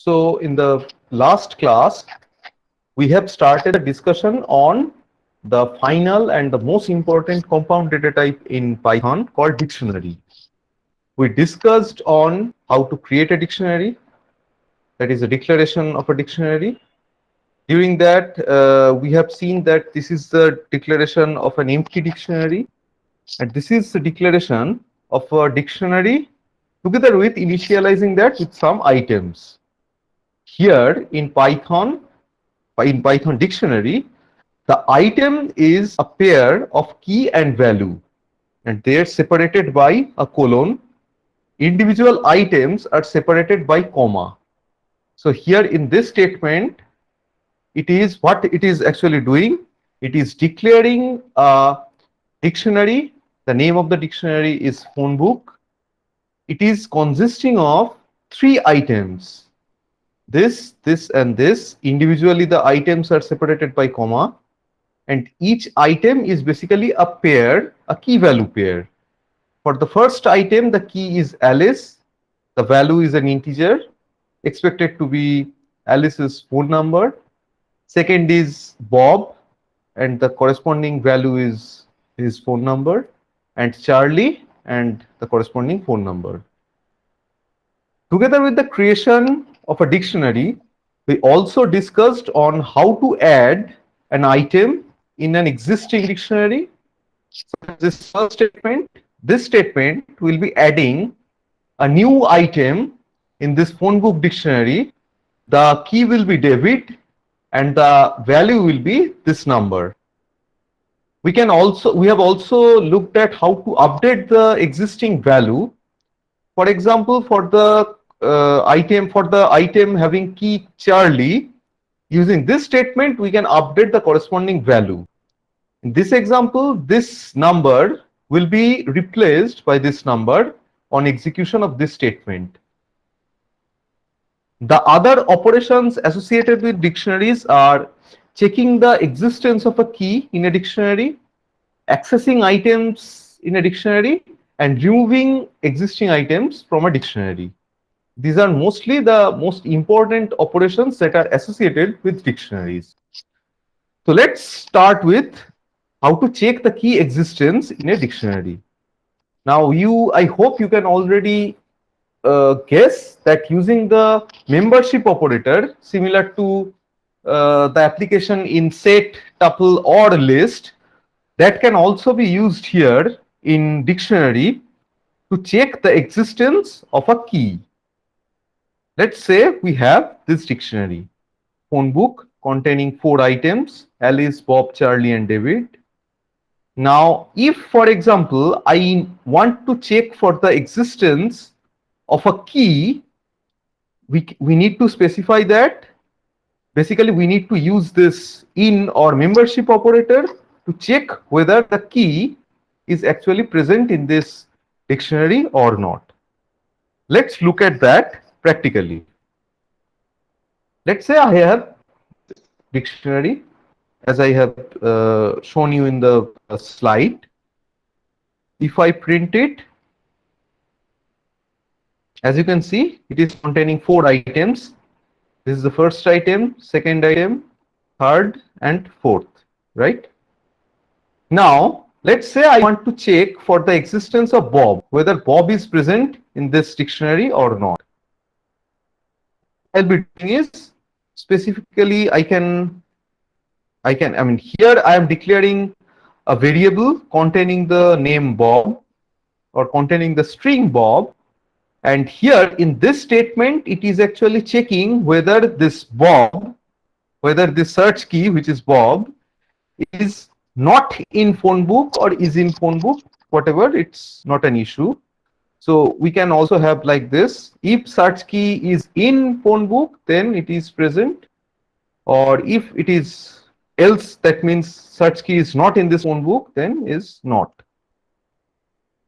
So in the last class, we have started a discussion on the final and the most important compound data type in Python called dictionary. We discussed on how to create a dictionary, that is a declaration of a dictionary. During that, we have seen that this is the declaration of an empty dictionary, and this is the declaration of a dictionary together with initializing that with some items. Here in Python dictionary, the item is a pair of key and value, and they are separated by a colon. Individual items are separated by comma. So here in this statement, it is what it is actually doing. It is declaring a dictionary. The name of the dictionary is phone book. It is consisting of three items. This, and this. Individually, the items are separated by comma, and each item is basically a pair, a key value pair. For the first item, the key is Alice, the value is an integer, expected to be Alice's phone number. Second is Bob, and the corresponding value is his phone number, and Charlie, and the corresponding phone number. Together with the creation of a dictionary, we also discussed on how to add an item in an existing dictionary. So this first statement, this statement will be adding a new item in this phone book dictionary. The key will be David and the value will be this number. We have also looked at how to update the existing value. For example, for the item having key Charlie, using this statement we can update the corresponding value. In this example, this number will be replaced by this number on execution of this statement. The other operations associated with dictionaries are checking the existence of a key in a dictionary, accessing items in a dictionary, and removing existing items from a dictionary. These are mostly the most important operations that are associated with dictionaries. So let's start with how to check the key existence in a dictionary. Now I hope you can already guess that using the membership operator, similar to the application in set, tuple, or list, that can also be used here in dictionary to check the existence of a key. Let's say we have this dictionary, phone book containing 4 items, Alice, Bob, Charlie, and David. Now, if, for example, I want to check for the existence of a key, we need to specify that. Basically, we need to use this in or membership operator to check whether the key is actually present in this dictionary or not. Let's look at that practically. Let's say I have dictionary as I have shown you in the slide. If I print it, as you can see, it is containing 4 items. This is the first item, second item, third, and fourth, right? Now, let's say I want to check for the existence of Bob, whether Bob is present in this dictionary or not. What I'll be doing is, specifically, here I am declaring a variable containing the name Bob or containing the string Bob. And here in this statement, it is actually checking whether this Bob, whether this search key, which is Bob, is not in phone book or is in phone book, whatever, it's not an issue. So we can also have like this, if search key is in phone book, then it is present, or if it is else, that means search key is not in this phone book, then is not.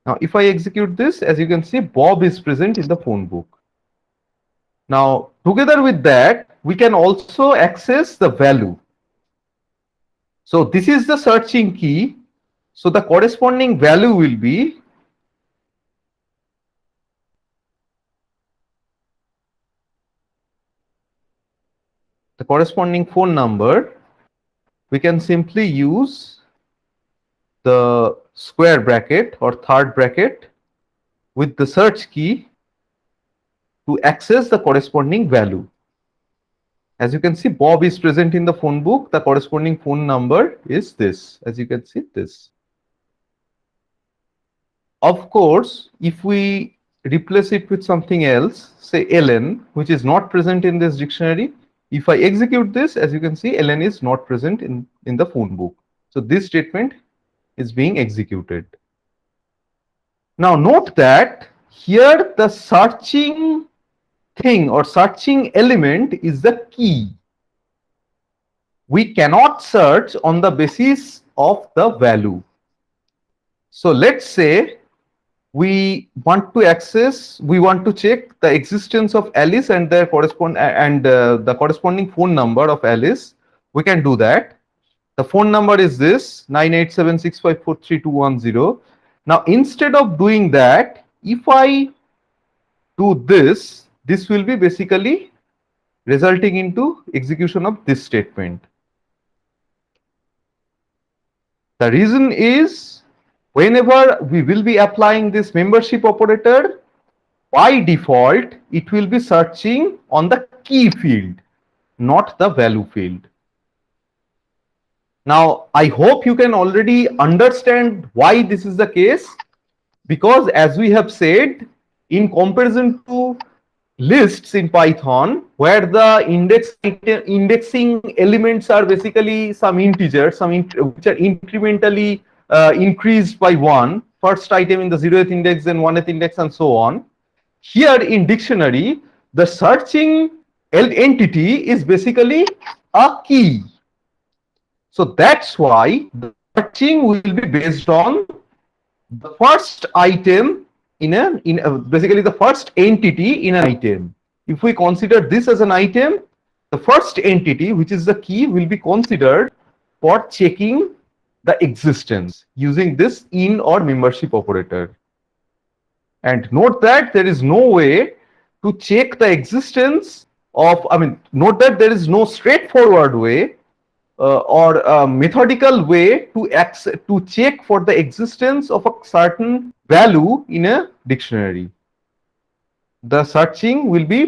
Now, if I execute this, as you can see, Bob is present in the phone book. Now, together with that, we can also access the value. So this is the searching key. So the corresponding value will be corresponding phone number, we can simply use the square bracket or third bracket with the search key to access the corresponding value. As you can see, Bob is present in the phone book. The corresponding phone number is this. As you can see, this. Of course, if we replace it with something else, say Ellen, which is not present in this dictionary, if I execute this, as you can see, Ellen is not present in the phone book. So this statement is being executed. Now note that here the searching thing or searching element is the key. We cannot search on the basis of the value. So let's say we want to check the existence of Alice and the corresponding phone number of Alice. We can do that. The phone number is this 98765432110. Now instead of doing that, if I do this, this will be basically resulting into execution of this statement. The reason is, whenever we will be applying this membership operator, by default, it will be searching on the key field, not the value field. Now, I hope you can already understand why this is the case, because as we have said, in comparison to lists in Python, where the indexing elements are basically some integers, which are incrementally increased by 1, first item in the 0th index, then 1th index, and so on. Here in dictionary, the searching entity is basically a key. So that's why the searching will be based on the first item basically the first entity in an item. If we consider this as an item, the first entity, which is the key, will be considered for checking the existence using this in or membership operator. And note that there is no way to check the existence of, note that there is no straightforward way or a methodical way to check for the existence of a certain value in a dictionary. The searching will be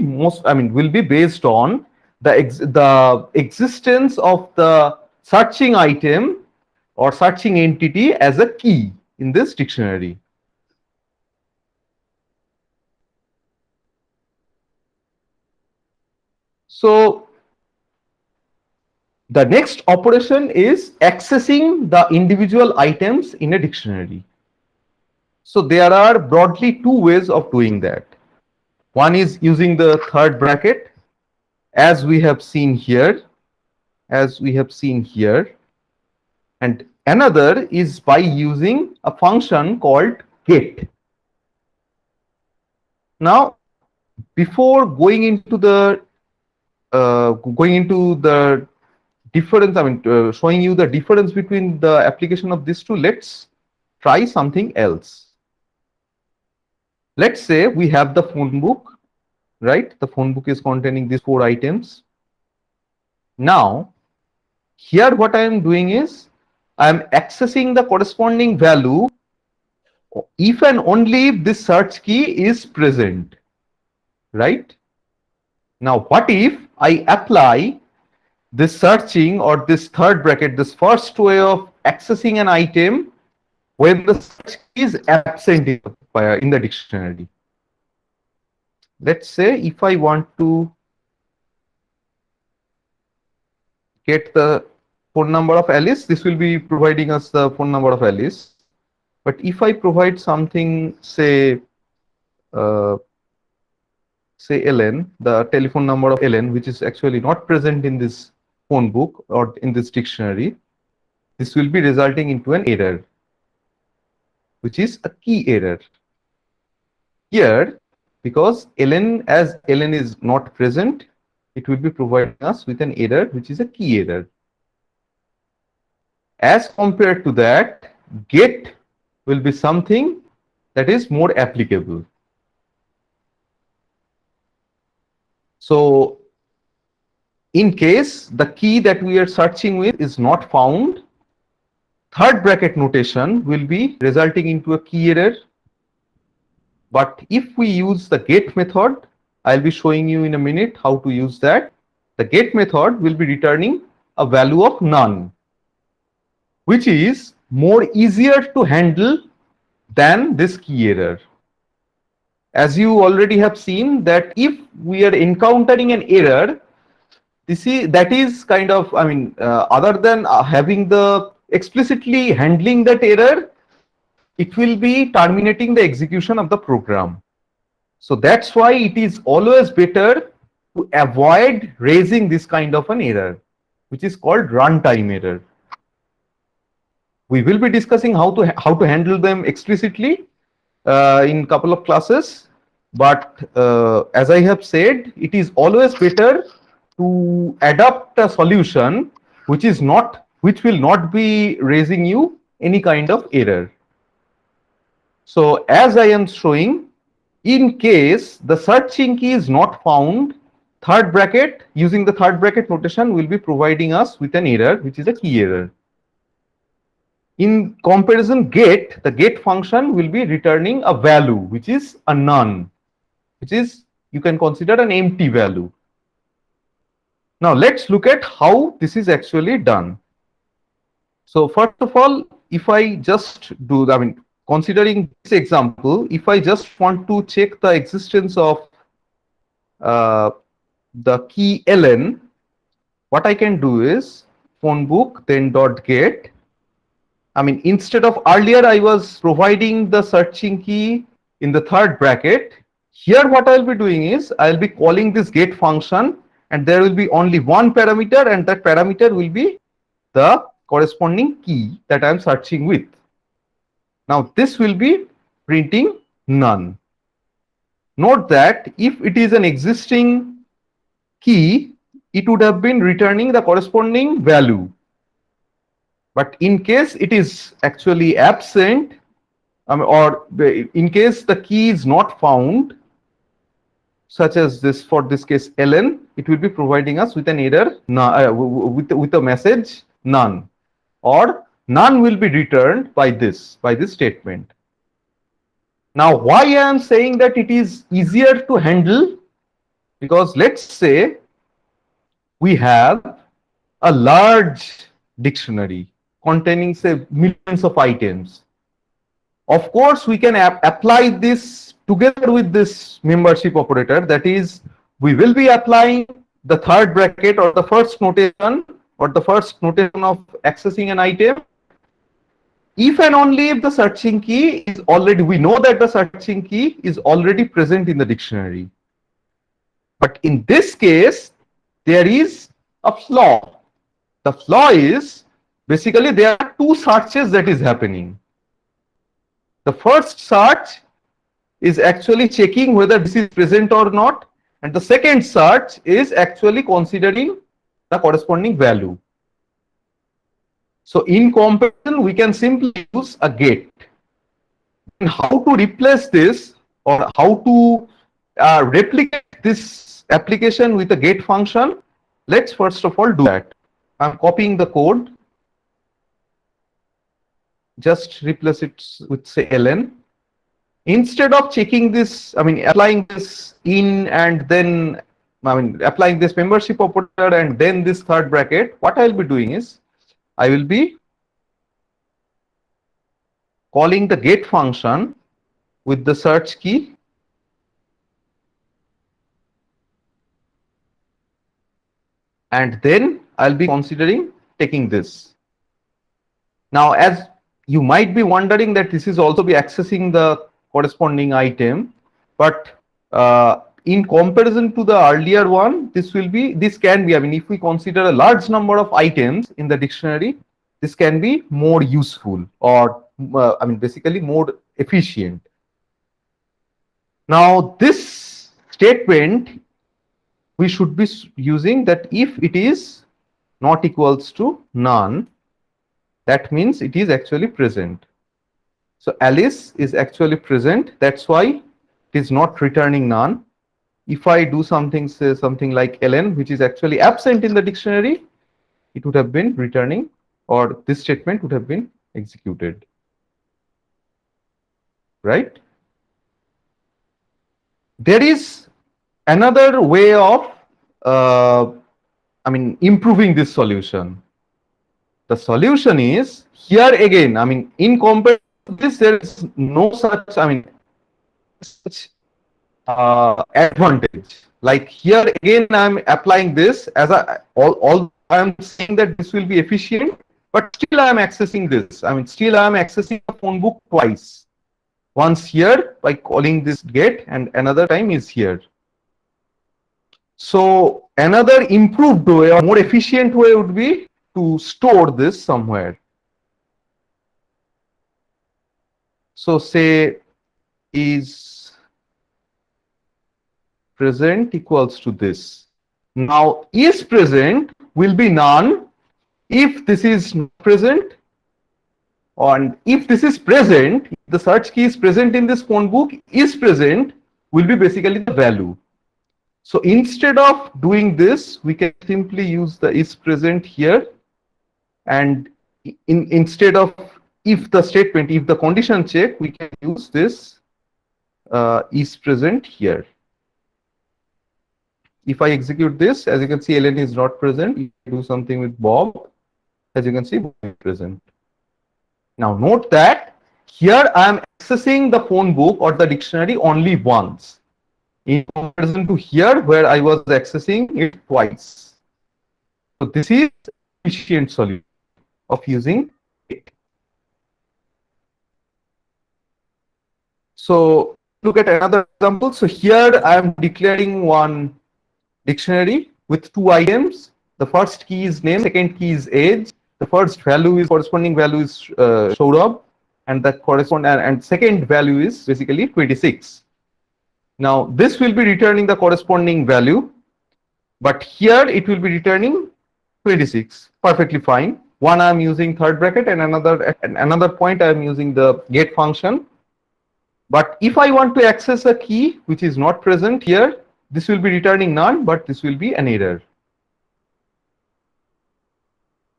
based on the existence of the searching item or searching entity as a key in this dictionary. So the next operation is accessing the individual items in a dictionary. So there are broadly two ways of doing that. One is using the third bracket, as we have seen here, and another is by using a function called get. Now, before going into the difference, showing you the difference between the application of these two, let's try something else. Let's say we have the phone book, right? The phone book is containing these 4 items. Now, here what I am doing is I am accessing the corresponding value if and only if this search key is present, right? Now, what if I apply this searching or this third bracket, this first way of accessing an item when the search key is absent in the dictionary? Let's say if I want to get the phone number of Alice, this will be providing us the phone number of Alice. But if I provide something, say Ellen, the telephone number of Ellen, which is actually not present in this phone book or in this dictionary, this will be resulting into an error, which is a key error. Here, because Ellen is not present, it will be providing us with an error, which is a key error. As compared to that, get will be something that is more applicable. So In case the key that we are searching with is not found, third bracket notation will be resulting into a key error. But if we use the get method, I'll be showing you in a minute how to use that. The get method will be returning a value of none, which is more easier to handle than this key error. As you already have seen that if we are encountering an error, that is kind of, other than having the explicitly handling that error, it will be terminating the execution of the program. So that's why it is always better to avoid raising this kind of an error, which is called runtime error. We will be discussing how to handle them explicitly in couple of classes, but as I have said, it is always better to adopt a solution which will not be raising you any kind of error. So as I am showing, in case the searching key is not found, third bracket, using the third bracket notation, will be providing us with an error, which is a key error. In comparison get, the get function will be returning a value, which is a none, which is, you can consider an empty value. Now let's look at how this is actually done. So first of all, if I just do, considering this example, if I just want to check the existence of the key ln, what I can do is phone book then dot get. Instead of earlier I was providing the searching key in the third bracket, here what I'll be doing is I'll be calling this get function, and there will be only one parameter, and that parameter will be the corresponding key that I'm searching with. Now this will be printing none. Note that if it is an existing key, it would have been returning the corresponding value. But in case it is actually absent, or in case the key is not found, such as this, for this case ln, it will be providing us with an error, with a message none, or none will be returned by this statement. Now why I am saying that it is easier to handle, because let's say we have a large dictionary containing, say, millions of items. Of course, we can apply this together with this membership operator. That is, we will be applying the third bracket or the first notation of accessing an item, if and only if the searching key is already, we know that the searching key is already present in the dictionary. But in this case, there is a flaw. The flaw is, basically, there are two searches that is happening. The first search is actually checking whether this is present or not, and the second search is actually considering the corresponding value. So in comparison, we can simply use a get. And how to replace this, or how to replicate this application with a get function, let's first of all do that. I'm copying the code. Just replace it with, say, ln. Instead of checking this, applying this in and then, applying this membership operator and then this third bracket, what I'll be doing is, I will be calling the get function with the search key, and then I'll be considering taking this. Now, as you might be wondering that this is also be accessing the corresponding item, but in comparison to the earlier one, this can be, if we consider a large number of items in the dictionary, this can be more useful, or basically more efficient. Now this statement we should be using, that if it is not equals to none, that means it is actually present. So Alice is actually present, that's why it is not returning none. if I do something, say something like ln, which is actually absent in the dictionary, it would have been returning, or this statement would have been executed, right? There is another way of, improving this solution. The solution is here again, in comparison to this, there is no such, such advantage. Like here again, I'm applying this as all I'm saying that this will be efficient, but still I'm accessing this. Still I'm accessing the phone book twice. Once here by calling this get, and another time is here. So another improved way or more efficient way would be to store this somewhere. So say is present equals to this. Now is present will be none if this is not present, and if this is present, if the search key is present in this phone book, is present will be basically the value. So instead of doing this, we can simply use the is present here, and instead of if the statement, if the condition check, we can use this is present here. If I execute this, as you can see, ln is not present. If I do something with Bob, as you can see, Bob is present. Now note that here I am accessing the phone book or the dictionary only once, in comparison to here where I was accessing it twice. So this is efficient solution of using it. So look at another example. So here I am declaring one dictionary with two items. The first key is name, second key is age. The first value is corresponding value is Saurabh, and the and second value is basically 26. Now this will be returning the corresponding value, but here it will be returning 26. Perfectly fine. One I am using third bracket, and another point I am using the get function. But if I want to access a key which is not present here, this will be returning none, but this will be an error.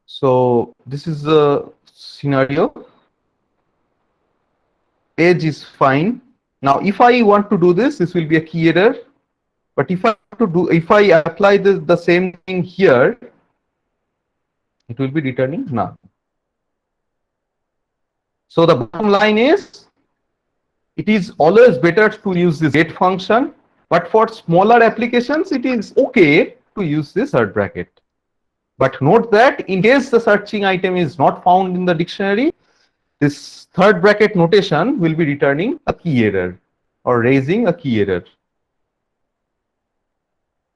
So this is the scenario. Age is fine. Now if I want to do this, this will be a key error. But if I apply the same thing here, it will be returning none. So the bottom line is, it is always better to use this get function, but for smaller applications, it is okay to use this third bracket. But note that in case the searching item is not found in the dictionary, this third bracket notation will be returning a key error or raising a key error.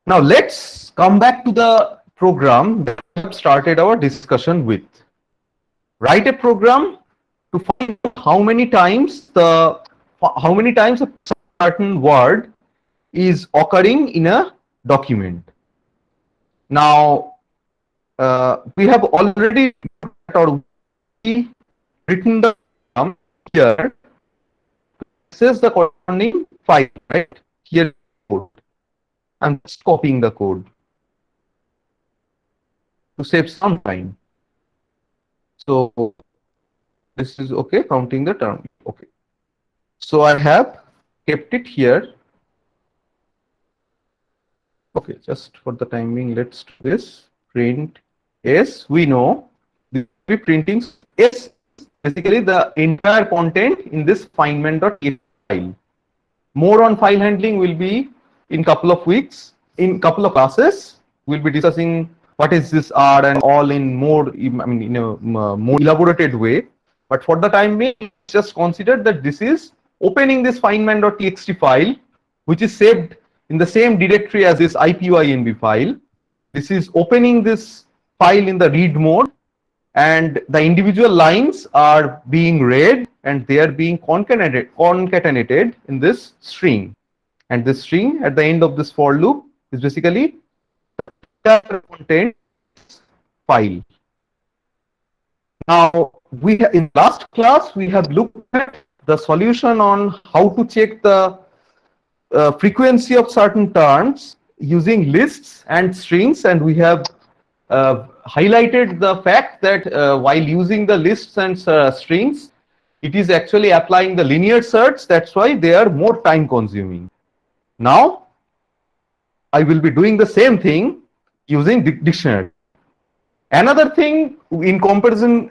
Now let's come back to the program that we have started our discussion with. Write a program to find out how many times a certain word is occurring in a document. Now we have already written the program here to access the corresponding file, right? Here code. I'm just copying the code to save some time. So this is okay, counting the term. Okay. So I have kept it here. Okay, just for the timing, let's do this. Print S. We know this will be printing S, basically the entire content in this fineman.txt file. More on file handling will be in couple of weeks. In couple of classes, we'll be discussing what is this R and all in more, in a more elaborated way. But for the time being, just consider that this is opening this fineman.txt file, which is saved in the same directory as this IPYNB file. This is opening this file in the read mode, and the individual lines are being read and they are being concatenated in this string. And this string at the end of this for loop is basically the content file. Now, in last class we have looked at the solution on how to check the frequency of certain terms using lists and strings, and we have highlighted the fact that while using the lists and strings, it is actually applying the linear search. That's why they are more time consuming. Now I will be doing the same thing using dictionary. Another thing in comparison,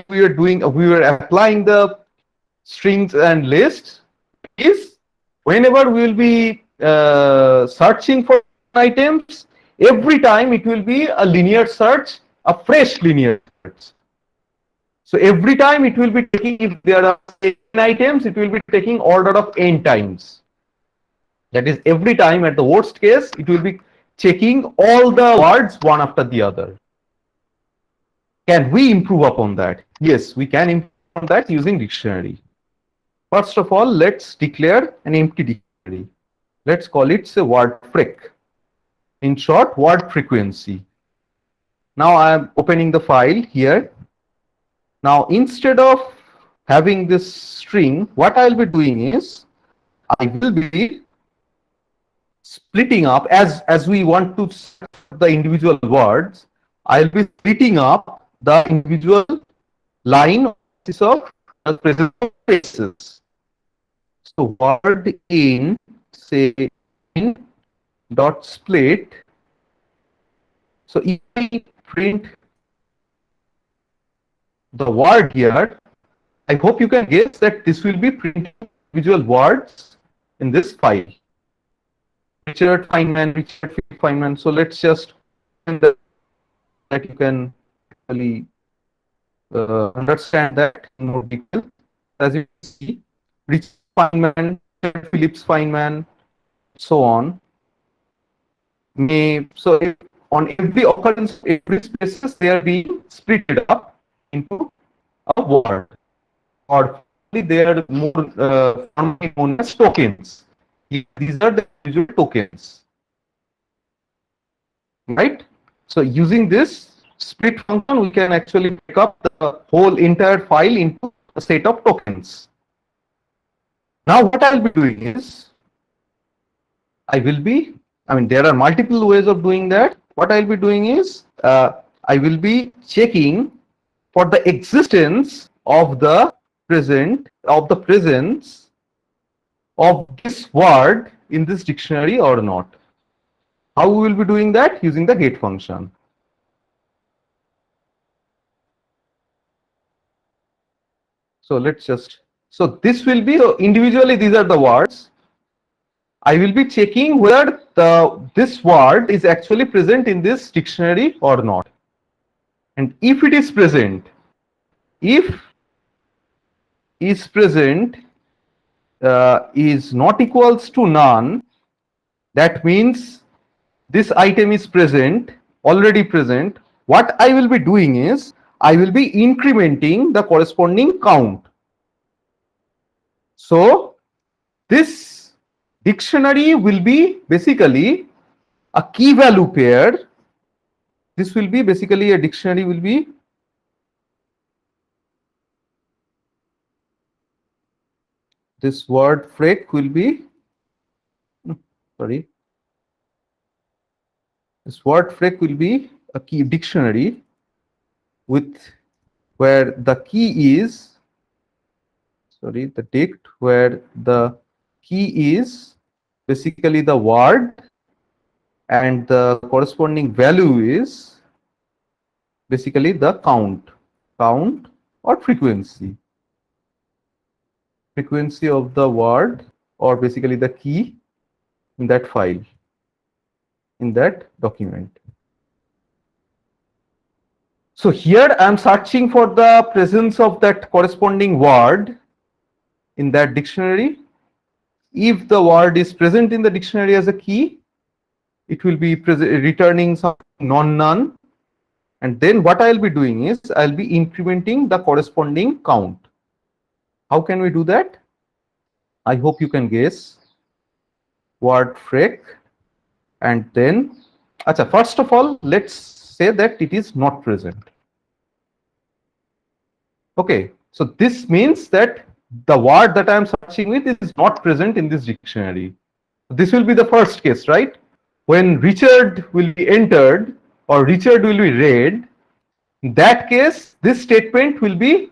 we were applying the strings and lists is whenever we will be searching for items, every time it will be a linear search, a fresh linear search. So every time it will be taking, if there are n items, it will be taking order of n times. That is, every time at the worst case, it will be checking all the words one after the other. Can we improve upon that? Yes, we can improve on that using dictionary. First of all, let's declare an empty dictionary. Let's call it say word freq. In short, word frequency. Now I am opening the file here. Now instead of having this string, what I'll be doing is I will be splitting up as we want to set the individual words. I'll be splitting up the individual line of present spaces. So word in, say in dot split. So if I print the word here, I hope you can guess that this will be printing individual words in this file. Richard Feynman, Richard Feynman. So let's just that you can really understand that in more detail. As you see, Richard Feynman, Phillips Feynman, so on. So on every occurrence, every spaces, they are being split up into a word, or they are more known as tokens. These are the usual tokens, right? So using this split function, we can actually pick up the whole entire file into a set of tokens. Now what I'll be doing is, there are multiple ways of doing that. What I'll be doing is, I will be checking for the existence of the presence of this word in this dictionary or not. How we will be doing that? Using the get function. So this will be, individually these are the words. I will be checking whether this word is actually present in this dictionary or not. And if it is present, if is present is not equals to none, that means this item is present, already present. What I will be doing is, I will be incrementing the corresponding count. So this dictionary will be basically a key value pair. This will be basically a dictionary will be this word freq will be this word freq will be a key dictionary with where the key is the dict, where the key is basically the word and the corresponding value is basically the count or frequency of the word, or basically the key in that file, in that document. So here I am searching for the presence of that corresponding word in that dictionary. If the word is present in the dictionary as a key, it will be returning some none. And then what I'll be doing is, I'll be incrementing the corresponding count. How can we do that? I hope you can guess. Word freq, and then, first of all, let's say that it is not present. Okay, so this means that the word that I am searching with is not present in this dictionary. This will be the first case, right? When Richard will be entered or Richard will be read, in that case, this statement will be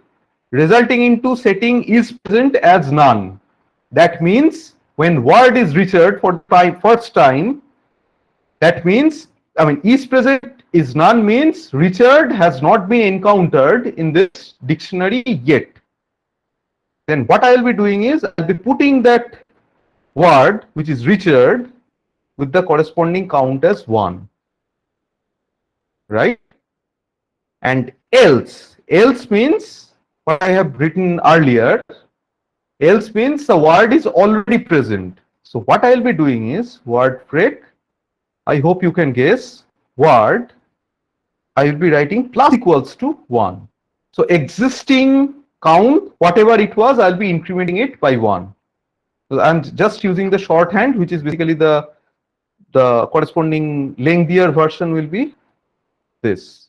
resulting into setting is present as none. That means when word is Richard for the first time, that means, I mean, is present is none means Richard has not been encountered in this dictionary yet. Then what I will be doing is I'll be putting that word, which is Richard, with the corresponding count as 1. Right? And else means what I have written earlier. Else means the word is already present. So what I'll be doing is word break. I hope you can guess. Word, I will be writing plus equals to 1. So existing count, whatever it was, I'll be incrementing it by 1. So I'm just using the shorthand, which is basically the corresponding lengthier version will be this.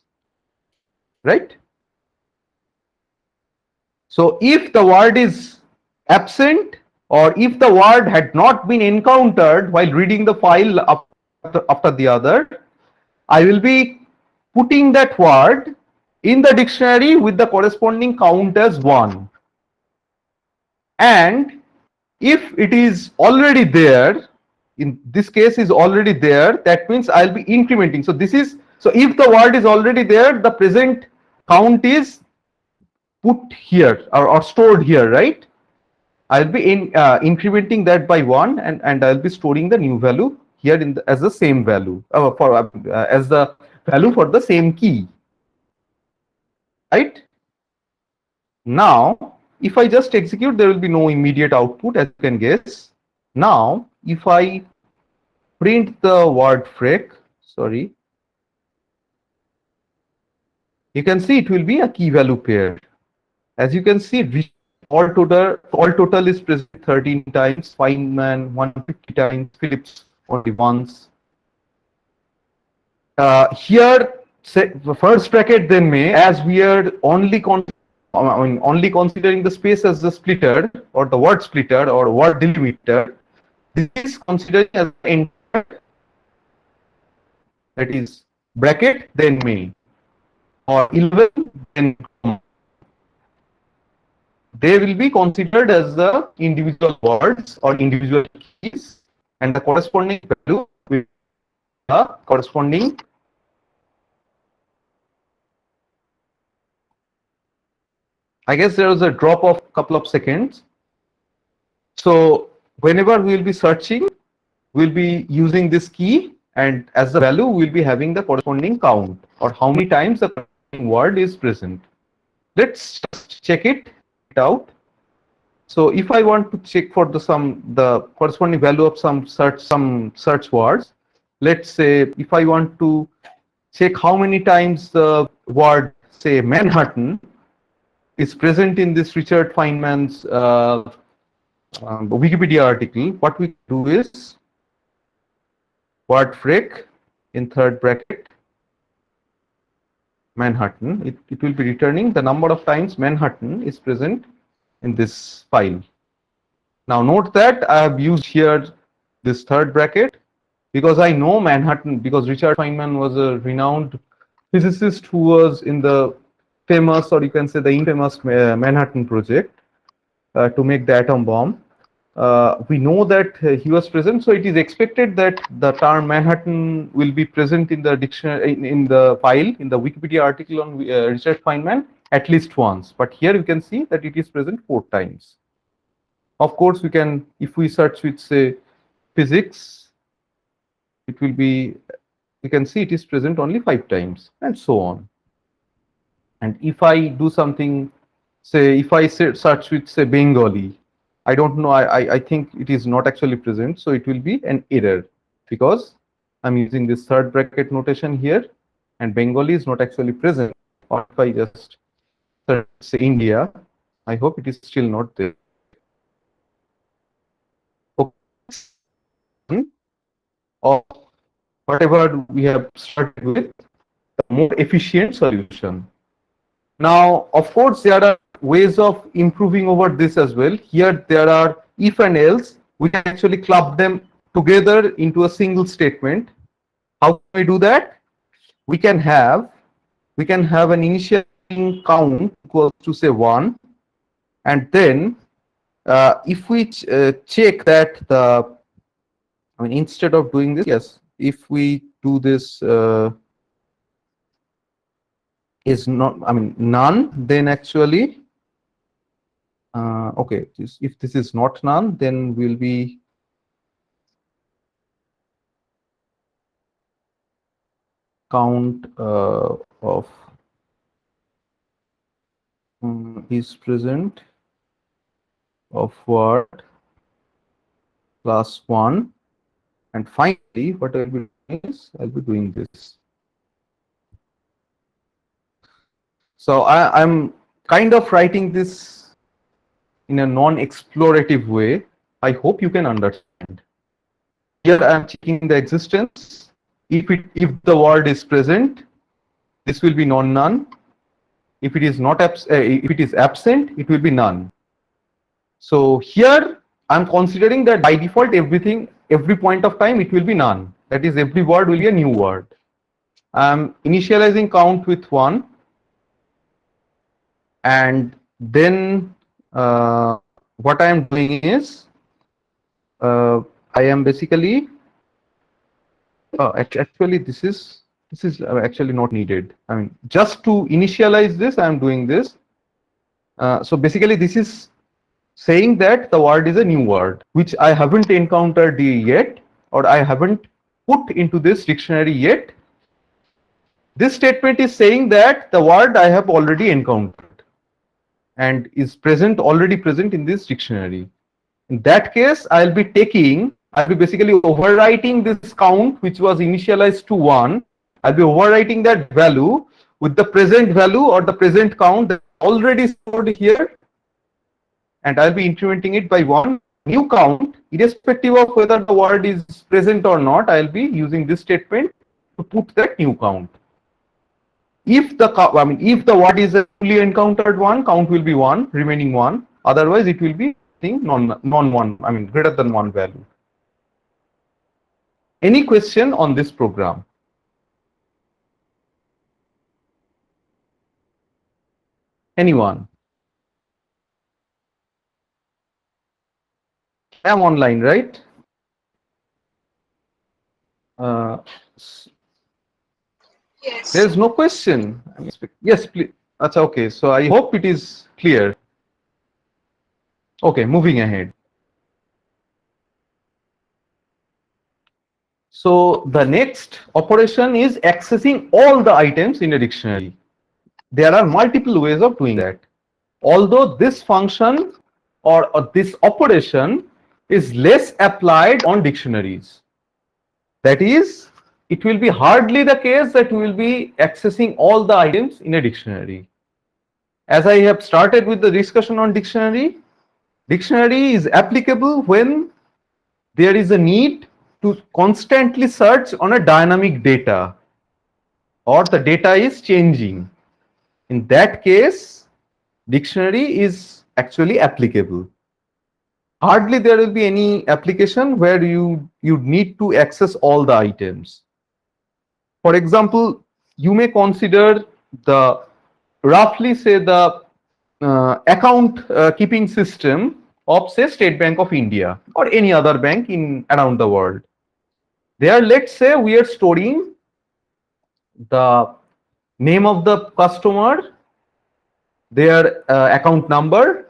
Right? So if the word is absent or if the word had not been encountered while reading the file after the other, I will be putting that word in the dictionary with the corresponding count as 1. And if it is already there, in this case is already there, that means I'll be incrementing. So this is, so if the word is already there, the present count is put here or stored here, right? I'll be incrementing that by 1 and I'll be storing the new value here in the, as the same value as the value for the same key. Right? Now, if I just execute, there will be no immediate output, as you can guess. Now, if I print the word freq, sorry, you can see it will be a key value pair. As you can see, all total is present 13 times, Feynman 150 times, Phillips only once. Here, first bracket then may, as we are only considering the space as the splitter or the word splitter or word delimiter, this is considered as the entire, that is bracket then may, or 11 then comma. They will be considered as the individual words or individual keys, and the corresponding value will be the corresponding I guess there was a drop of a couple of seconds. So whenever we will be searching, we'll be using this key, and as the value, we'll be having the corresponding count or how many times the word is present. Let's just check it out. So if I want to check for the corresponding value of some search words, let's say if I want to check how many times the word, say, Manhattan is present in this Richard Feynman's Wikipedia article, what we do is word freq in third bracket Manhattan. It will be returning the number of times Manhattan is present in this file. Now note that I have used here this third bracket because I know Manhattan, because Richard Feynman was a renowned physicist who was in the famous, or you can say the infamous Manhattan Project to make the atom bomb. We know that he was present, so it is expected that the term Manhattan will be present in the dictionary, in the file, in the Wikipedia article on Richard Feynman at least once. But here you can see that it is present 4 times. Of course, we can, if we search with, say, physics, it will be, you can see it is present only 5 times, and so on. And if I do something, say, if I search with, say, Bengali, I don't know, I think it is not actually present, so it will be an error because I'm using this third bracket notation here, and Bengali is not actually present. Or if I just search, say, India, I hope it is still not there. Okay. Of whatever we have started with, the more efficient solution. Now, of course, there are ways of improving over this as well. Here there are if and else. We can actually club them together into a single statement. How can we do that? We can have an initial count equals to say 1, and then if we check that instead of doing this, yes, if we do this is not, none, then actually, okay, if this is not none, then we'll be count of is present of word plus 1, and finally what I'll be doing is I'll be doing this. So I'm kind of writing this in a non-explorative way. I hope you can understand. Here I'm checking the existence. If the word is present, this will be non-none. If it is not if it is absent, it will be none. So here I'm considering that by default every point of time it will be none. That is, every word will be a new word. I'm initializing count with 1, and then what I am doing is I am basically actually this is actually not needed. Just to initialize this, I am doing this. So basically this is saying that the word is a new word which I haven't encountered yet, or I haven't put into this dictionary yet. This statement is saying that the word I have already encountered and is already present in this dictionary. In that case, I'll be basically overwriting this count which was initialized to 1. I'll be overwriting that value with the present value or the present count that already stored here, and I'll be incrementing it by 1 new count, irrespective of whether the word is present or not. I'll be using this statement to put that new count. If the word is a fully encountered one, count will be 1, remaining 1. Otherwise, it will be non-1, greater than 1 value. Any question on this program? Anyone? I am online, right? Yes. There's no question. Yes, please. Achha, okay. So I hope it is clear. Okay, moving ahead. So the next operation is accessing all the items in a dictionary. There are multiple ways of doing that. Although this function or this operation is less applied on dictionaries. That is, it will be hardly the case that we will be accessing all the items in a dictionary. As I have started with the discussion on dictionary is applicable when there is a need to constantly search on a dynamic data, or the data is changing. In that case, dictionary is actually applicable. Hardly there will be any application where you need to access all the items. For example, you may consider the roughly say the account keeping system of say State Bank of India or any other bank in around the world. There, let's say we are storing the name of the customer, their account number.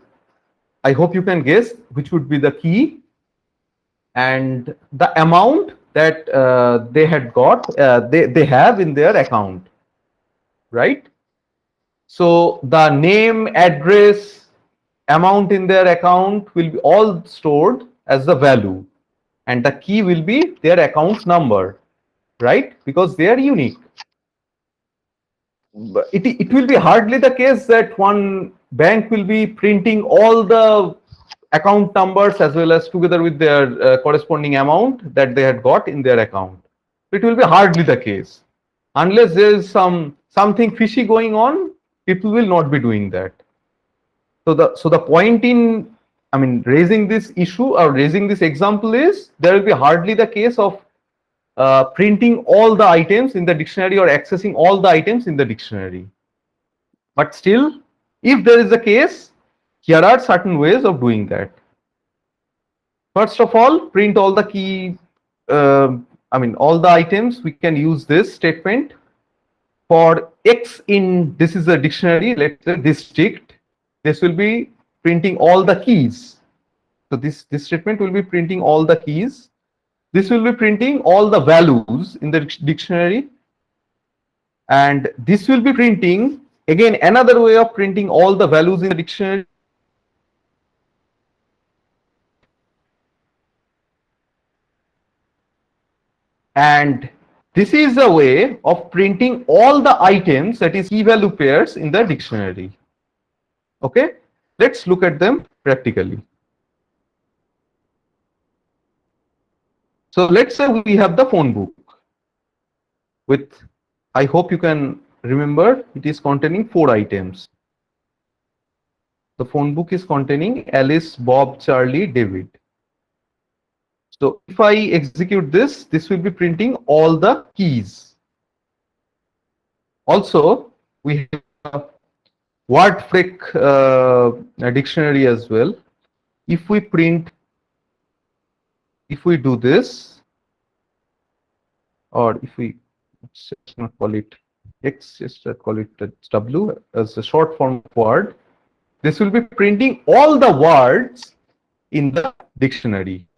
I hope you can guess which would be the key, and the amount that they had got, they have in their account, right? So the name, address, amount in their account will be all stored as the value, and the key will be their account number, right? Because they are unique. It will be hardly the case that one bank will be printing all the account numbers as well as together with their corresponding amount that they had got in their account. It will be hardly the case. Unless there is something fishy going on, people will not be doing that. So the point in, I mean, raising this issue or raising this example is there will be hardly the case of printing all the items in the dictionary or accessing all the items in the dictionary. But still, if there is a case, here are certain ways of doing that. First of all, print all the key, all the items. We can use this statement for X in, this is a dictionary, let's say district. This will be printing all the keys. So this statement will be printing all the keys. This will be printing all the values in the dictionary. And this will be printing, again, another way of printing all the values in the dictionary. And this is a way of printing all the items, that is key value pairs, in the dictionary. Okay, let's look at them practically. So let's say we have the phone book with, I hope you can remember, it is containing 4 items. The phone book is containing Alice, Bob, Charlie, David. So if I execute this, this will be printing all the keys. Also, we have WordFreq dictionary as well. If we do this, or if we, let's not call it X, just call it W as a short form of word, this will be printing all the words in the dictionary.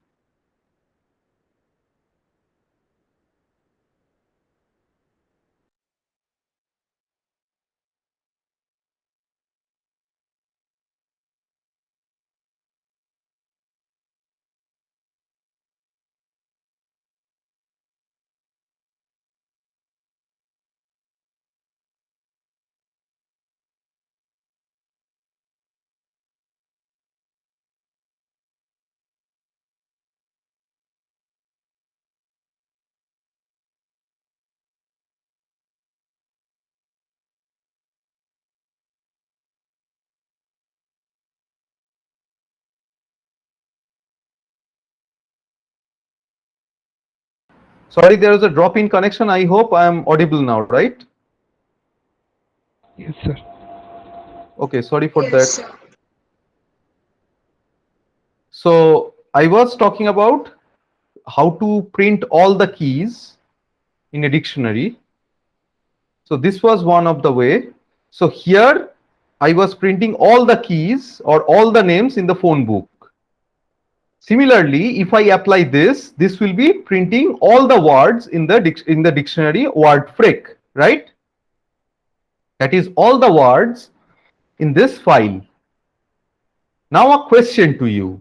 Sorry, there was a drop in connection. I hope I am audible now, right? Yes, sir. Okay, sorry for Yes, that. sir. So I was talking about how to print all the keys in a dictionary. So this was one of the way. So here I was printing all the keys or all the names in the phone book. Similarly, if I apply this, this will be printing all the words in the dictionary WordFreq, right? That is all the words in this file. Now a question to you.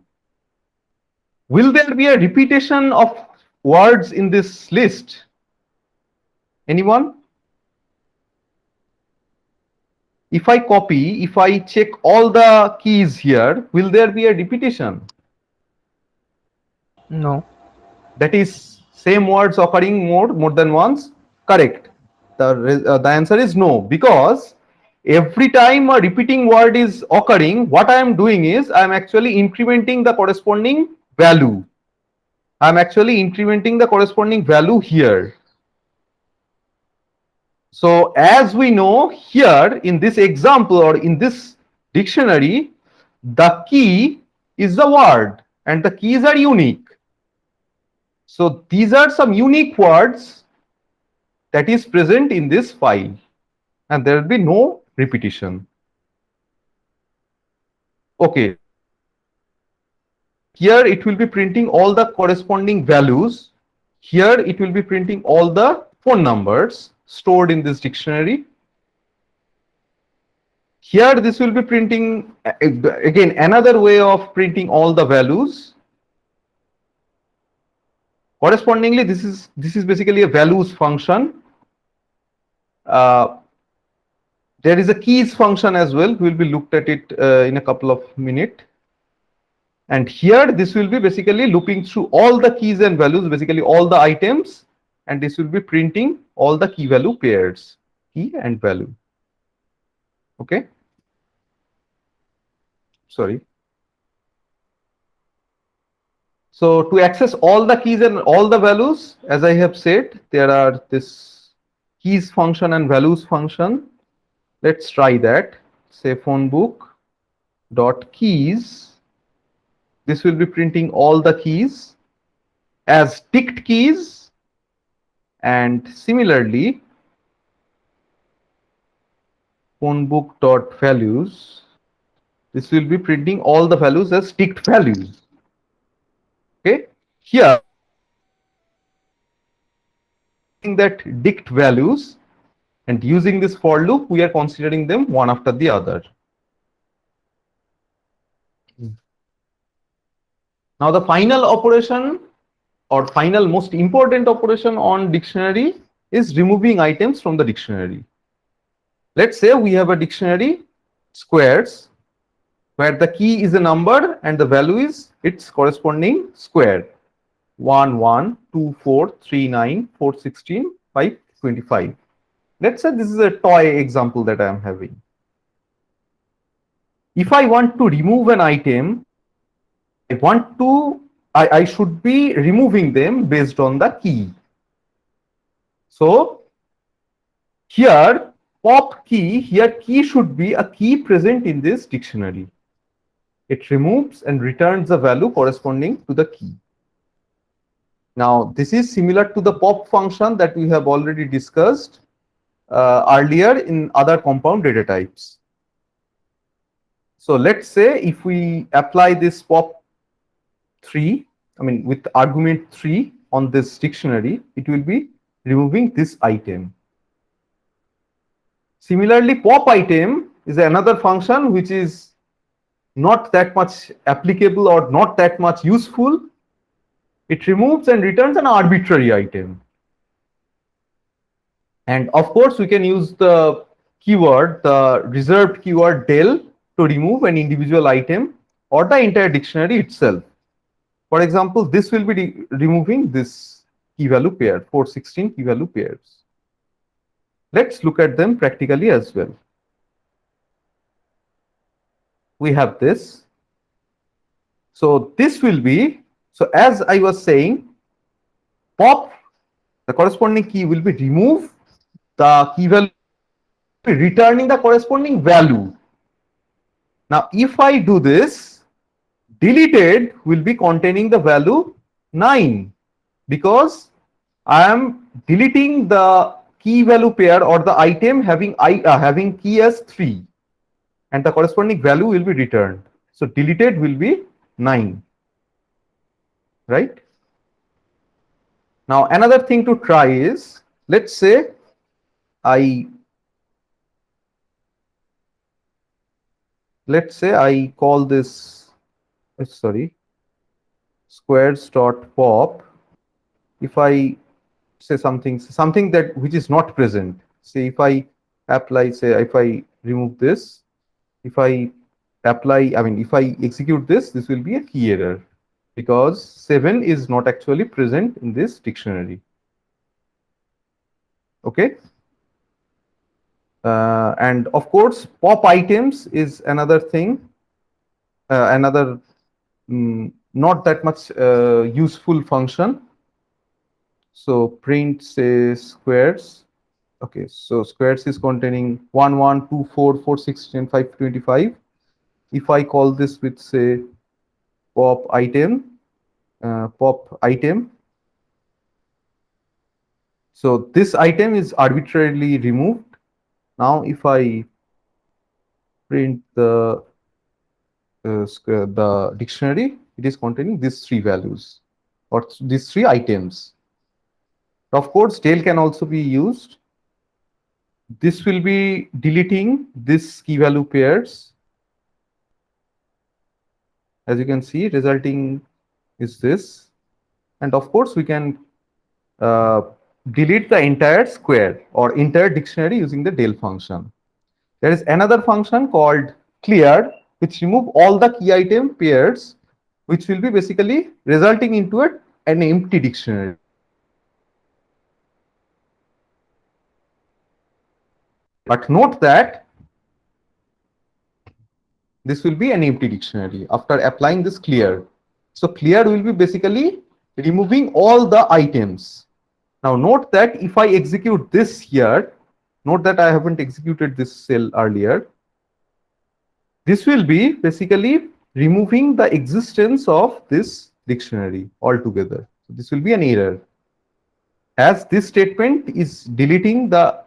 Will there be a repetition of words in this list? Anyone? If I copy, if I check all the keys here, will there be a repetition? No. That is same words occurring more than once? Correct. The answer is no, because every time a repeating word is occurring, what I am doing is I am actually incrementing the corresponding value. I am actually incrementing the corresponding value here. So as we know here in this example or in this dictionary, the key is the word and the keys are unique. So these are some unique words that is present in this file, and there will be no repetition. Okay. Here it will be printing all the corresponding values. Here it will be printing all the phone numbers stored in this dictionary. Here this will be printing, again, another way of printing all the values. Correspondingly, this is basically a values function. There is a keys function as well. We'll be looked at it in a couple of minutes. And here this will be basically looping through all the keys and values, basically all the items, and this will be printing all the key value pairs, key and value. Okay. sorry. So to access all the keys and all the values, as I have said, there are this keys function and values function. Let's try that. Say phone book dot keys. This will be printing all the keys as ticked keys, and similarly phone book dot values. This will be printing all the values as ticked values. Okay. Here that dict values, and using this for loop we are considering them one after the other. Now the final operation or final most important operation on dictionary is removing items from the dictionary. Let's say we have a dictionary squares where the key is a number and the value is its corresponding square. 1 1 2 4 3 9 4 16 5 25. Let's say this is a toy example that I am having. If I want to remove an item, I should be removing them based on the key. So here pop key, here key should be a key present in this dictionary. It removes and returns the value corresponding to the key. Now this is similar to the pop function that we have already discussed earlier in other compound data types. So let's say if we apply this pop 3, I mean with argument 3 on this dictionary, it will be removing this item. Similarly, pop item is another function which is not that much applicable or not that much useful. It removes and returns an arbitrary item. And of course, we can use the keyword, the reserved keyword del to remove an individual item or the entire dictionary itself. For example, this will be removing this key value pair, 416 key value pairs. Let's look at them practically as well. We have this. So this will be, so as I was saying, pop, the corresponding key will be remove, the key value will be returning the corresponding value. Now, if I do this, deleted will be containing the value 9 because I am deleting the key value pair or the item having key as 3 and the corresponding value will be returned. So deleted will be 9, right? Now another thing to try is, let's say I call this, sorry, squares dot pop. If I say something that which is not present, say if I apply, say if I remove this, if I apply, I mean if I execute this, this will be a key error because 7 is not actually present in this dictionary. Okay. And of course, pop items is another thing, another not that much useful function. So print say squares. Okay, so squares is containing 1 1 2 4 4 16 5 25. If I call this with say pop item, so this item is arbitrarily removed. Now if I print the dictionary, it is containing these 3 values or these 3 items. Of course, tail can also be used. This will be deleting this key value pairs. As you can see, resulting is this. And of course, we can delete the entire square or entire dictionary using the del function. There is another function called clear, which remove all the key item pairs, which will be basically resulting into an empty dictionary. But note that this will be an empty dictionary after applying this clear. So clear will be basically removing all the items. Now note that if I execute this here, note that I haven't executed this cell earlier. This will be basically removing the existence of this dictionary altogether. So this will be an error, as this statement is deleting the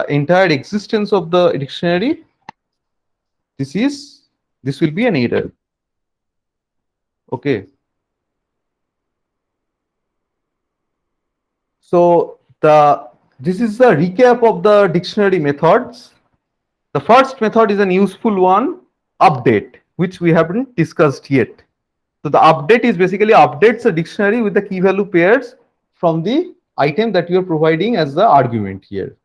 entire existence of the dictionary. This will be an error. Okay. So this is the recap of the dictionary methods. The first method is an useful one, update, which we haven't discussed yet. So the update is basically updates the dictionary with the key value pairs from the item that you are providing as the argument here.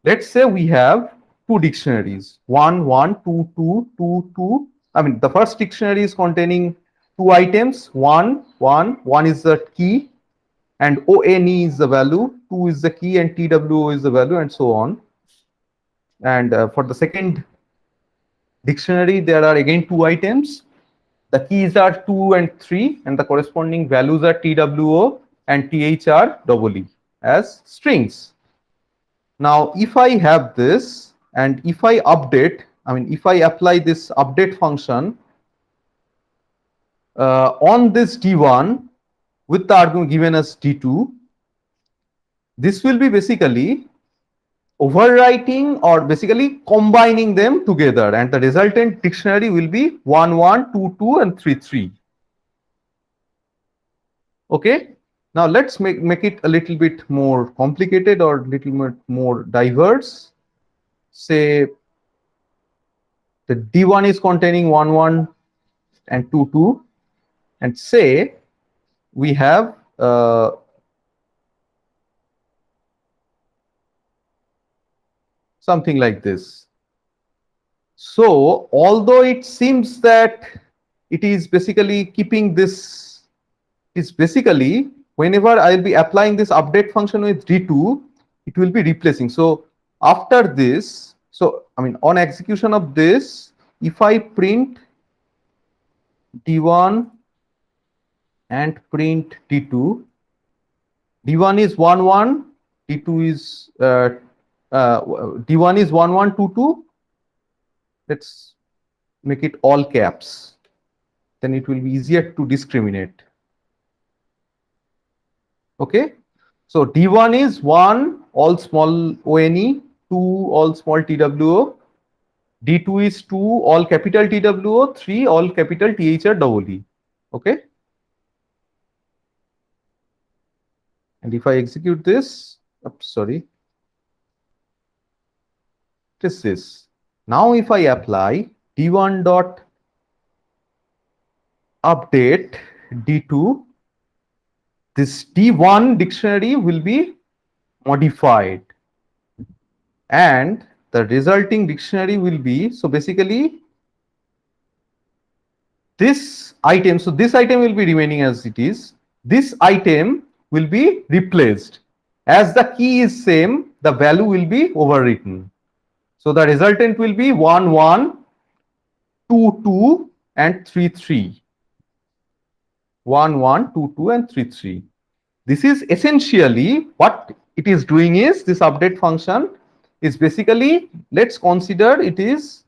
Let's say we have two dictionaries, 1, 1, 2, 2, 2, 2. I mean, the first dictionary is containing two items, 1, 1, 1 is the key, and ONE is the value, 2 is the key, and TWO is the value, and so on. And for the second dictionary, there are again two items. The keys are 2 and 3, and the corresponding values are TWO and THREE as strings. Now, if I have this, and if I update, I mean, if I apply this update function on this D1 with the argument given as D2, this will be basically overwriting or basically combining them together, and the resultant dictionary will be 1, 1, 2, 2, and 3, 3. Okay. Now let's make it a little bit more complicated or a little bit more diverse. Say the D1 is containing 1, 1, and 2, 2, and say we have something like this. So although it seems that it is basically keeping this, is basically whenever I will be applying this update function with D2, it will be replacing. So after this, so I mean on execution of this, if I print D1 and print D2, D1 is 1, 1, D2 is D1 is 1, 1, 2, 2. Let's make it all caps. Then it will be easier to discriminate. Okay. So D1 is 1, all small ONE, 2, all small TWO. D2 is 2, all capital TWO, 3, all capital THREE. Okay. And if I execute this, oops, sorry. This. Now if I apply D1 dot update D2, this D1 dictionary will be modified, and the resulting dictionary will be, so basically this item, so this item will be remaining as it is, this item will be replaced. As the key is same, the value will be overwritten. So the resultant will be 1, 1, 2, 2, and 3, 3. 1, 1, 2, 2, and 3, 3. This is essentially what it is doing is this update function is basically, let's consider it is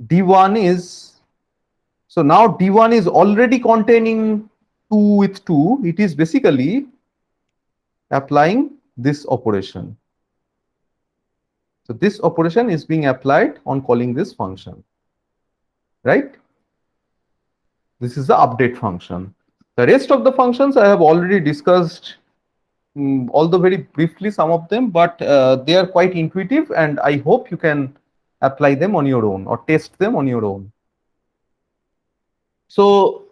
D1 is, so now D1 is already containing 2 with 2. It is basically applying this operation. So this operation is being applied on calling this function, right? This is the update function. The rest of the functions I have already discussed, although very briefly some of them, but they are quite intuitive, and I hope you can apply them on your own or test them on your own. So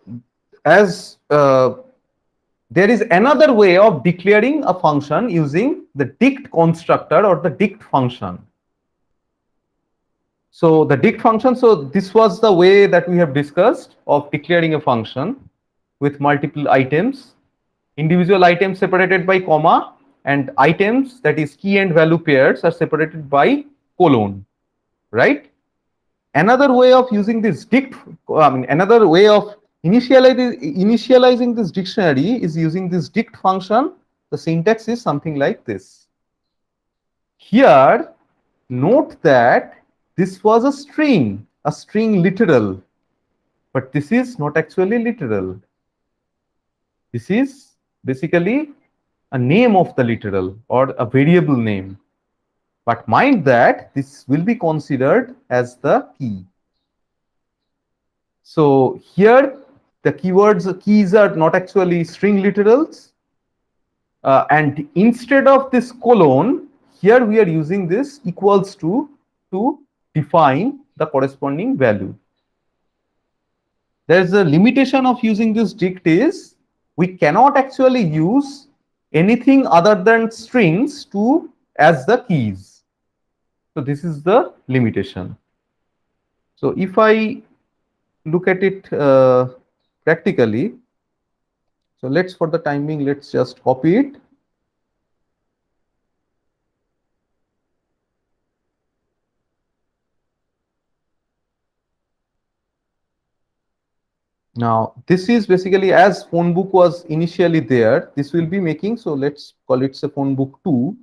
as there is another way of declaring a function using the dict constructor or the dict function. So the dict function, so this was the way that we have discussed of declaring a function with multiple items, individual items separated by comma, and items, that is key and value pairs, are separated by colon, right? another way of using this another way of initializing this dictionary is using this dict function. The syntax is something like this. Here, note that this was a string literal, but this is not actually literal. This is basically a name of the literal or a variable name. But mind that this will be considered as the key. So here the keys are not actually string literals. And instead of this colon, here we are using this equals to define the corresponding value. There is a limitation of using this dict is we cannot actually use anything other than strings as the keys. So this is the limitation. So if I look at it practically, so for the timing, let's just copy it. Now, this is basically as phone book was initially there, this will be making, so let's call it a phone book 2.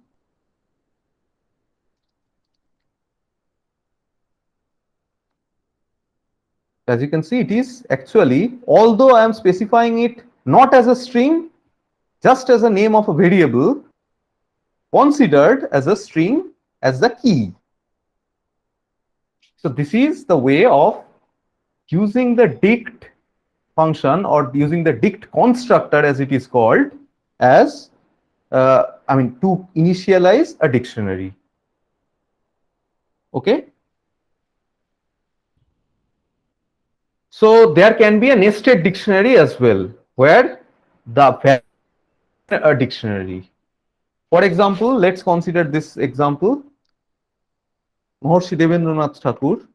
As you can see, it is actually, although I am specifying it not as a string, just as a name of a variable, considered as a string as the key. So this is the way of using the dict function or using the dict constructor as it is called as to initialize a dictionary. Okay. So there can be a nested dictionary as well, where the a dictionary. For example, let's consider this example. Mahorshi Devendranath Thakur,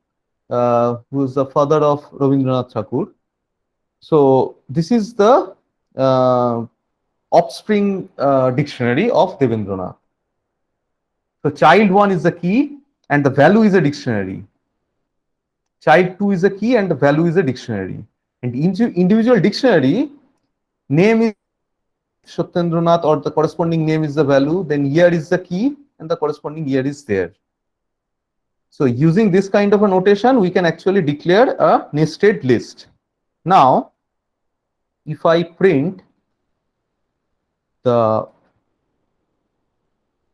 who is the father of Rabindranath Thakur. So this is the offspring dictionary of Devendranath. So child 1 is the key and the value is a dictionary. Child 2 is a key and the value is a dictionary. And individual dictionary name is Satyendranath or the corresponding name is the value, then year is the key and the corresponding year is there. So using this kind of a notation, we can actually declare a nested list. Now, if I print the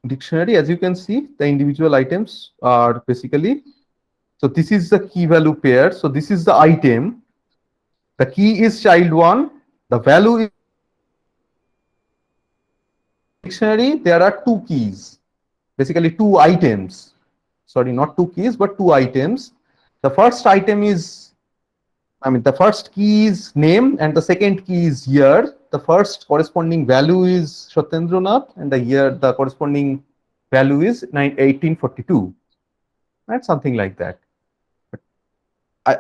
dictionary, as you can see, the individual items are basically, so this is the key value pair. So this is the item. The key is child 1. The value is dictionary. There are 2 keys, basically 2 items. Sorry, not 2 keys, but 2 items. The first item is, the first key is name and the second key is year. The first corresponding value is Satyendranath and the corresponding value is 1842. Right, something like that.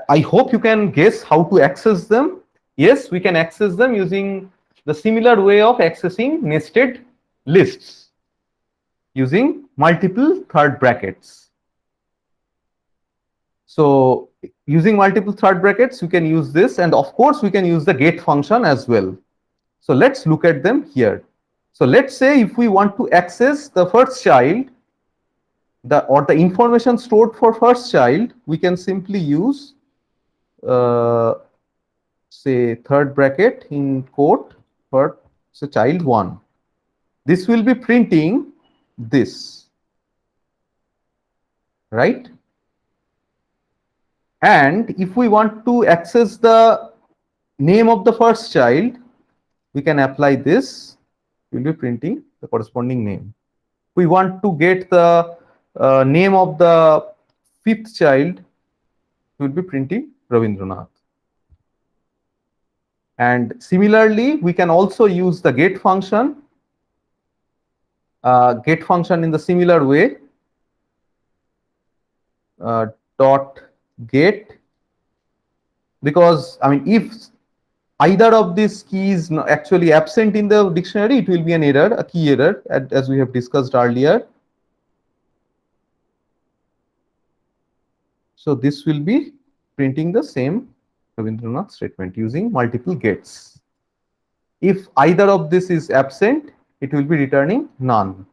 I hope you can guess how to access them. Yes, we can access them using the similar way of accessing nested lists using multiple third brackets. So using multiple third brackets, you can use this, and of course we can use the get function as well. So let's look at them here. So let's say if we want to access the first child, or the information stored for first child, we can simply use say third bracket in quote for child 1. This will be printing this, right? And if we want to access the name of the first child, we can apply this. We'll be printing the corresponding name. We want to get the name of the 5th child, we'll be printing Rabindranath. And similarly, we can also use the get function. Get function in the similar way. Dot get, because if either of these keys actually absent in the dictionary, it will be an error, a key error, as we have discussed earlier. So this will be printing the same Rabindranath statement using multiple gates. If either of this is absent, it will be returning none.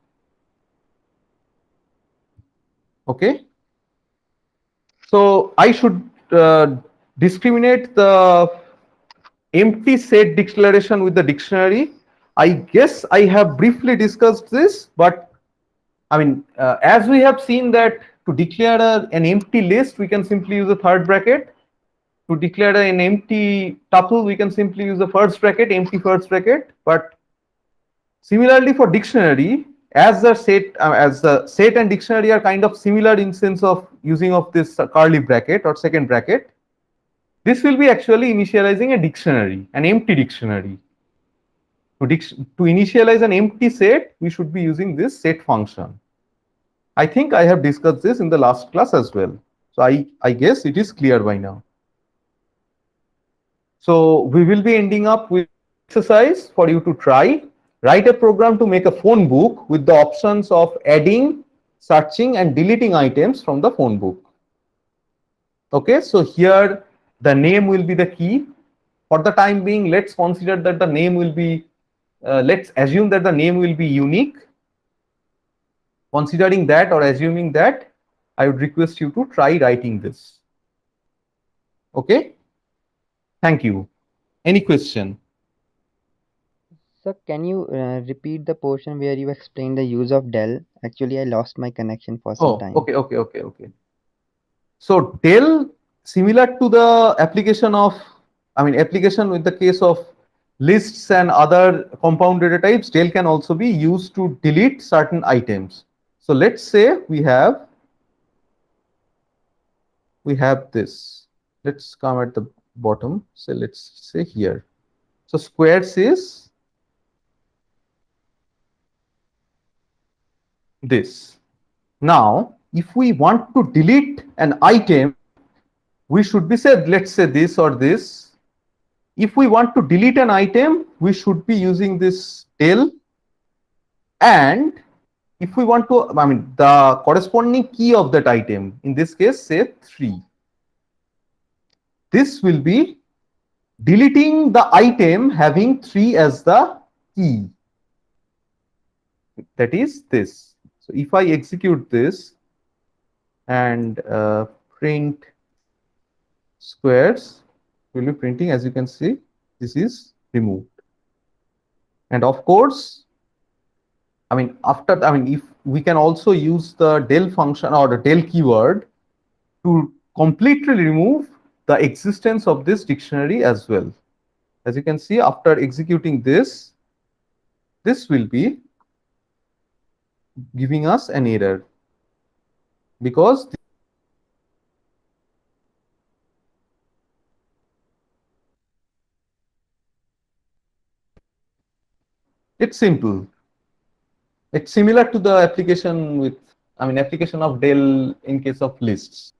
Okay. So I should discriminate the empty set declaration with the dictionary. I guess I have briefly discussed this, but I mean, as we have seen that to declare an empty list, we can simply use a third bracket. To declare an empty tuple, we can simply use the first bracket, empty first bracket. But similarly for dictionary, as the set and dictionary are kind of similar in sense of using of this curly bracket or second bracket, this will be actually initializing a dictionary, an empty dictionary. To initialize an empty set, we should be using this set function. I think I have discussed this in the last class as well. So I guess it is clear by now. So we will be ending up with exercise for you to try. Write a program to make a phone book with the options of adding, searching, and deleting items from the phone book. Okay, so here the name will be the key. For the time being, let's consider that the name will be, let's assume that the name will be unique. Considering that or assuming that, I would request you to try writing this. Okay, thank you. Any question? Sir, can you repeat the portion where you explained the use of del? Actually, I lost my connection for some Oh, time. okay. So del, similar to the application of, application with the case of lists and other compound data types, del can also be used to delete certain items. So let's say we have this. Let's come at the bottom. So let's say here. So squares is this. Now, if we want to delete an item, we should be said, let's say this or this. If we want to delete an item, we should be using this del. And if we want to, the corresponding key of that item, in this case, say 3. This will be deleting the item having 3 as the key. That is this. So if I execute this and print squares, will be printing, as you can see, this is removed. And of course, if we can also use the del function or the del keyword to completely remove the existence of this dictionary as well. As you can see, after executing this, this will be giving us an error because it's simple. It's similar to the application with, application of del in case of lists.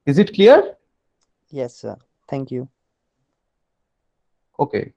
Is it clear? Yes, sir. Thank you. Okay.